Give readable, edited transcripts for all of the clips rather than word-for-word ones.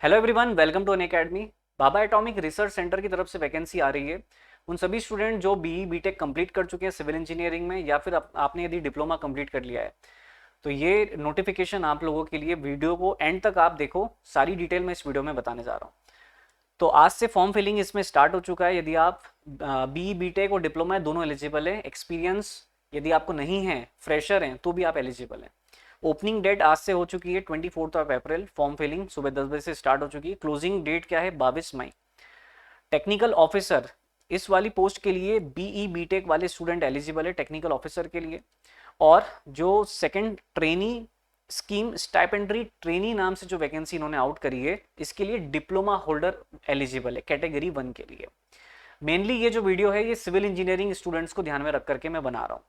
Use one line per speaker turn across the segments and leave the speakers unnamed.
Hello everyone, welcome to Unacademy. Bhabha atomic research centre की तरफ से वैकेंसी आ रही है। उन सभी स्टूडेंट जो बीई बीटेक कंप्लीट कर चुके हैं सिविल इंजीनियरिंग में, या फिर आपने यदि डिप्लोमा कंप्लीट कर लिया है, तो ये नोटिफिकेशन आप लोगों के लिए। वीडियो को एंड तक आप देखो, सारी डिटेल मैं इस वीडियो में बताने जा रहा हूँ। तो आज से फॉर्म फिलिंग इसमें स्टार्ट हो चुका है। यदि आप बीई बीटेक और डिप्लोमा दोनों एलिजिबल है। एक्सपीरियंस यदि आपको नहीं है, फ्रेशर हैं, तो भी आप एलिजिबल हैं। ओपनिंग डेट आज से हो चुकी है 24 अप्रैल। फॉर्म फिलिंग सुबह 10 बजे से स्टार्ट हो चुकी है। क्लोजिंग डेट क्या है? 22 मई। टेक्निकल ऑफिसर, इस वाली पोस्ट के लिए बीई बीटेक वाले स्टूडेंट एलिजिबल है टेक्निकल ऑफिसर के लिए। और जो second trainee scheme stipendiary trainee नाम से जो वैकेंसी इन्होंने आउट करी है, इसके लिए डिप्लोमा होल्डर एलिजिबल है कैटेगरी 1 के लिए। मेनली ये जो वीडियो है ये सिविल इंजीनियरिंग स्टूडेंट्स को ध्यान में रख करके मैं बना रहा हूँ।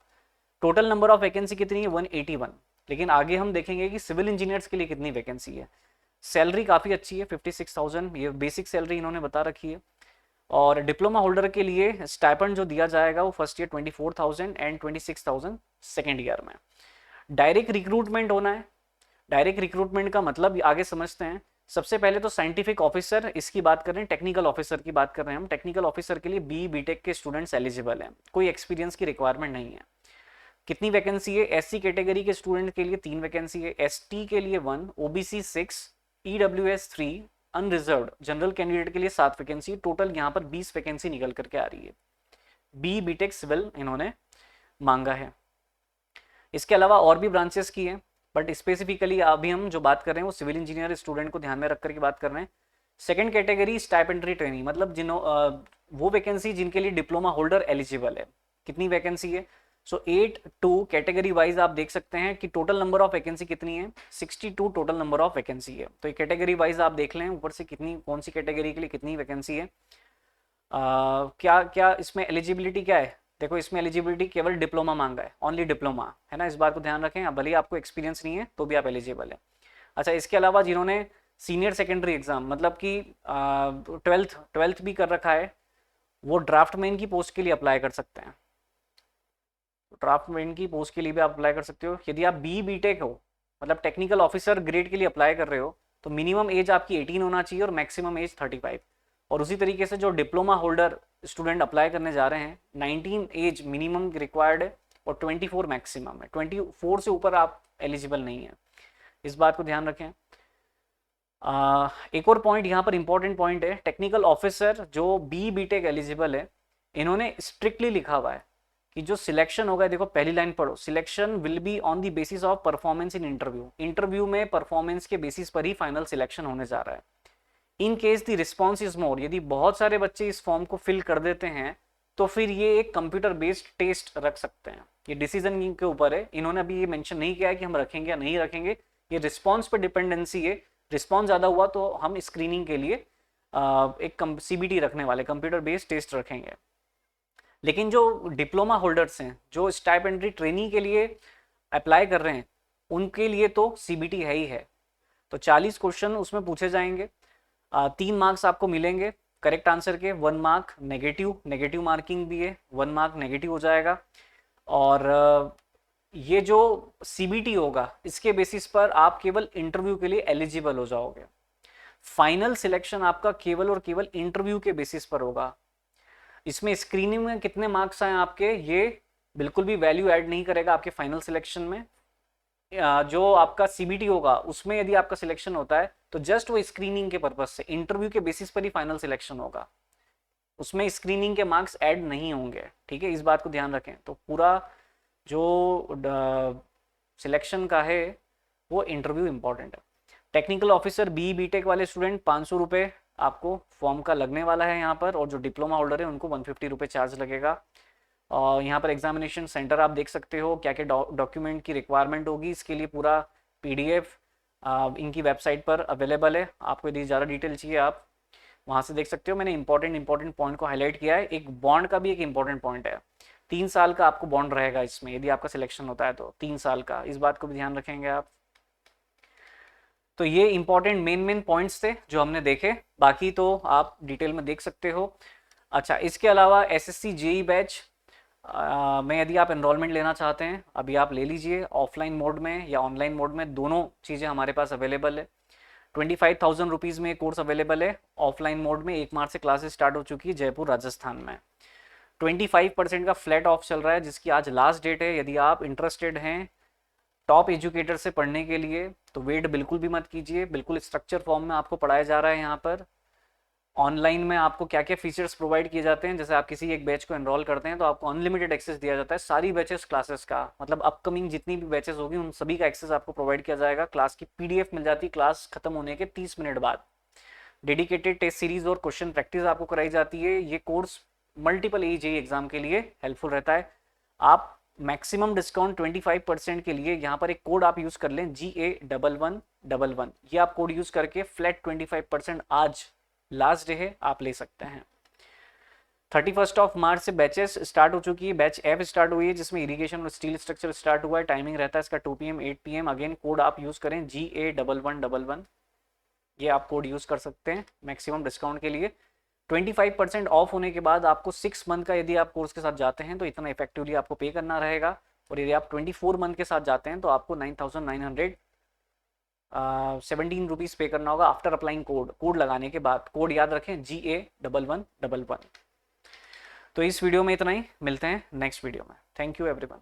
टोटल नंबर ऑफ वैकेंसी कितनी है? 181। लेकिन आगे हम देखेंगे कि सिविल इंजीनियर्स के लिए कितनी वैकेंसी है। सैलरी काफ़ी अच्छी है, 56,000 ये बेसिक सैलरी इन्होंने बता रखी है। और डिप्लोमा होल्डर के लिए स्टाइपेंड जो दिया जाएगा वो first year 24,000 and 26,000 second year में। डायरेक्ट रिक्रूटमेंट होना है। डायरेक्ट रिक्रूटमेंट का मतलब आगे समझते हैं। सबसे पहले तो साइंटिफिक ऑफिसर, इसकी बात कर रहे हैं, टेक्निकल ऑफिसर की बात कर रहे हैं हम। टेक्निकल ऑफिसर के लिए बी बीटेक के स्टूडेंट्स एलिजिबल हैं, कोई एक्सपीरियंस की रिक्वायरमेंट नहीं है। कितनी वैकेंसी है? एससी कैटेगरी के स्टूडेंट के लिए 3 वैकेंसी है, एसटी के लिए 1, OBC 6, EWS 3, unreserved general candidate के लिए 7 वैकेंसी। टोटल यहाँ पर 20 वैकेंसी निकल करके आ रही है। बी बीटेक सिविल इन्होंने मांगा है। इसके अलावा और भी ब्रांचेस की है, बट स्पेसिफिकली अभी हम जो बात कर रहे हैं वो सिविल इंजीनियर स्टूडेंट को ध्यान में रख करके बात कर रहे हैं। सेकंड कैटेगरी स्टाइपेंडरी ट्रेनिंग, मतलब वो वैकेंसी जिनके लिए डिप्लोमा होल्डर एलिजिबल है। कितनी वैकेंसी है? सो 8-2 कैटेगरी वाइज आप देख सकते हैं कि टोटल नंबर ऑफ वैकेंसी कितनी है। 62 टोटल नंबर ऑफ वैकेंसी है। तो ये कैटेगरी वाइज आप देख लें ऊपर से कितनी, कौन सी कैटेगरी के लिए कितनी वैकेंसी है। क्या क्या इसमें एलिजिबिलिटी क्या है? देखो, इसमें एलिजिबिलिटी केवल डिप्लोमा मांगा है, ओनली डिप्लोमा है ना। इस बात को ध्यान रखें। अब भले ही आपको एक्सपीरियंस नहीं है तो भी आप एलिजिबल है। अच्छा, इसके अलावा जिन्होंने सीनियर सेकेंडरी एग्जाम, मतलब कि ट्वेल्थ भी कर रखा है, वो ड्राफ्टमैन की पोस्ट के लिए अप्लाई कर सकते हैं। ड्राफ्टमैन की पोस्ट के लिए भी आप अप्लाई कर सकते हो। यदि आप बी बीटेक हो, मतलब टेक्निकल ऑफिसर ग्रेड के लिए अप्लाई कर रहे हो, तो मिनिमम एज आपकी 18 होना चाहिए और मैक्सिमम एज 35। और उसी तरीके से जो डिप्लोमा होल्डर स्टूडेंट अप्लाई करने जा रहे हैं, 19 एज मिनिमम रिक्वायर्ड है और 24 मैक्सिमम है। 24 से ऊपर आप एलिजिबल नहीं है, इस बात को ध्यान रखें। एक और पॉइंट यहाँ पर इंपॉर्टेंट पॉइंट है। टेक्निकल ऑफिसर जो बी बीटेक एलिजिबल है, इन्होंने स्ट्रिक्टली लिखा हुआ है कि जो सिलेक्शन होगा, देखो पहली लाइन पढ़ो, selection will be on the basis of performance in interview. Interview में परफॉर्मेंस के बेसिस पर ही फाइनल सिलेक्शन होने जा रहा है। In case the response is more, यदि बहुत सारे बच्चे इस फॉर्म को फिल कर देते हैं तो फिर ये एक कंप्यूटर बेस्ड टेस्ट रख सकते हैं। ये डिसीजन के ऊपर है। इन्होंने अभी ये मेंशन नहीं किया है कि हम रखेंगे या नहीं रखेंगे, ये रिस्पॉन्स पर डिपेंडेंसी है। रिस्पॉन्स ज़्यादा हुआ तो हम स्क्रीनिंग के लिए एक सीबीटी रखने वाले, कंप्यूटर बेस्ड टेस्ट रखेंगे। लेकिन जो डिप्लोमा होल्डर्स हैं, जो स्टाइपेंडरी ट्रेनी के लिए अप्लाई कर रहे हैं, उनके लिए तो सीबीटी है ही है। तो 40 क्वेश्चन उसमें पूछे जाएंगे। 3 मार्क्स आपको मिलेंगे करेक्ट आंसर के, 1 मार्क नेगेटिव मार्किंग भी है, 1 मार्क नेगेटिव हो जाएगा। और ये जो सीबीटी होगा, इसके बेसिस पर आप केवल इंटरव्यू के लिए एलिजिबल हो जाओगे। फाइनल सिलेक्शन आपका केवल और केवल इंटरव्यू के बेसिस पर होगा। इसमें स्क्रीनिंग में कितने मार्क्स आए आपके, ये बिल्कुल भी वैल्यू ऐड नहीं करेगा आपके फाइनल सिलेक्शन में। जो आपका सीबीटी होगा उसमें यदि आपका सिलेक्शन होता है तो जस्ट वो स्क्रीनिंग के पर्पज से, इंटरव्यू के बेसिस पर ही फाइनल सिलेक्शन होगा। उसमें स्क्रीनिंग के मार्क्स ऐड नहीं होंगे, ठीक है, इस बात को ध्यान रखें। तो पूरा जो सिलेक्शन का है वो इंटरव्यू इंपॉर्टेंट है। टेक्निकल ऑफिसर बी बीटेक वाले स्टूडेंट 500 रुपये आपको फॉर्म का लगने वाला है यहाँ पर, और जो डिप्लोमा होल्डर है उनको 150 रुपये चार्ज लगेगा। और यहाँ पर एग्जामिनेशन सेंटर आप देख सकते हो, क्या क्या डॉक्यूमेंट की रिक्वायरमेंट होगी, इसके लिए पूरा पीडीएफ इनकी वेबसाइट पर अवेलेबल है। आपको यदि ज़्यादा डिटेल चाहिए आप वहाँ से देख सकते हो। मैंने इंपॉर्टेंट पॉइंट को हाईलाइट किया है। एक बॉन्ड का भी एक इंपॉर्टेंट पॉइंट है, 3 साल का आपको बॉन्ड रहेगा इसमें, यदि आपका सिलेक्शन होता है तो 3 साल का, इस बात को भी ध्यान रखेंगे आप। तो ये इंपॉर्टेंट मेन पॉइंट्स थे जो हमने देखे, बाकी तो आप डिटेल में देख सकते हो। अच्छा, इसके अलावा एसएससी जेई बैच में यदि आप एनरोलमेंट लेना चाहते हैं, अभी आप ले लीजिए, ऑफलाइन मोड में या ऑनलाइन मोड में, दोनों चीज़ें हमारे पास अवेलेबल है। 25,000 रुपीज़ में कोर्स अवेलेबल है ऑफलाइन मोड में। 1 मार्च से क्लासेस स्टार्ट हो चुकी है जयपुर राजस्थान में। 25% का फ्लैट ऑफ चल रहा है जिसकी आज लास्ट डेट है। यदि आप इंटरेस्टेड हैं टॉप एजुकेटर से पढ़ने के लिए तो वेट बिल्कुल भी मत कीजिए, बिल्कुल स्ट्रक्चर फॉर्म में आपको पढ़ाया जा रहा है। यहाँ पर ऑनलाइन में आपको क्या क्या फीचर्स प्रोवाइड किए जाते हैं, जैसे आप किसी एक बैच को एनरोल करते हैं तो आपको अनलिमिटेड एक्सेस दिया जाता है सारी बैचेस क्लासेस का, मतलब अपकमिंग जितनी भी बैचेस होगी उन सभी का एक्सेस आपको प्रोवाइड किया जाएगा। क्लास की पीडीएफ मिल जाती है क्लास खत्म होने के 30 मिनट बाद। डेडिकेटेड टेस्ट सीरीज और क्वेश्चन प्रैक्टिस आपको कराई जाती है। ये कोर्स मल्टीपल जेईई एग्जाम के लिए हेल्पफुल रहता है। आप मैक्सिमम डिस्काउंट 25% के लिए यहाँ पर एक कोड आप यूज कर लें GA1111, ये आप कोड यूज करके फ्लैट 25% आज लास्ट डे है आप ले सकते हैं। 31 मार्च से बैचेस स्टार्ट हो चुकी है। बैच एफ स्टार्ट हुई है जिसमें इरिगेशन और स्टील स्ट्रक्चर स्टार्ट हुआ है। टाइमिंग रहता है इसका 2 PM 8 PM। अगेन कोड आप यूज करें GA1111, ये आप कोड यूज कर सकते हैं मैक्सिमम डिस्काउंट के लिए। 25% ऑफ होने के बाद आपको 6 मंथ का यदि आप कोर्स के साथ जाते हैं तो इतना इफेक्टिवली आपको पे करना रहेगा, और यदि आप 24 मंथ के साथ जाते हैं तो आपको 9,917 रुपीज़ पे करना होगा आफ्टर अप्लाइंग कोड लगाने के बाद। कोड याद रखें GA1111। तो इस वीडियो में इतना ही, मिलते हैं नेक्स्ट वीडियो में। Thank you everyone.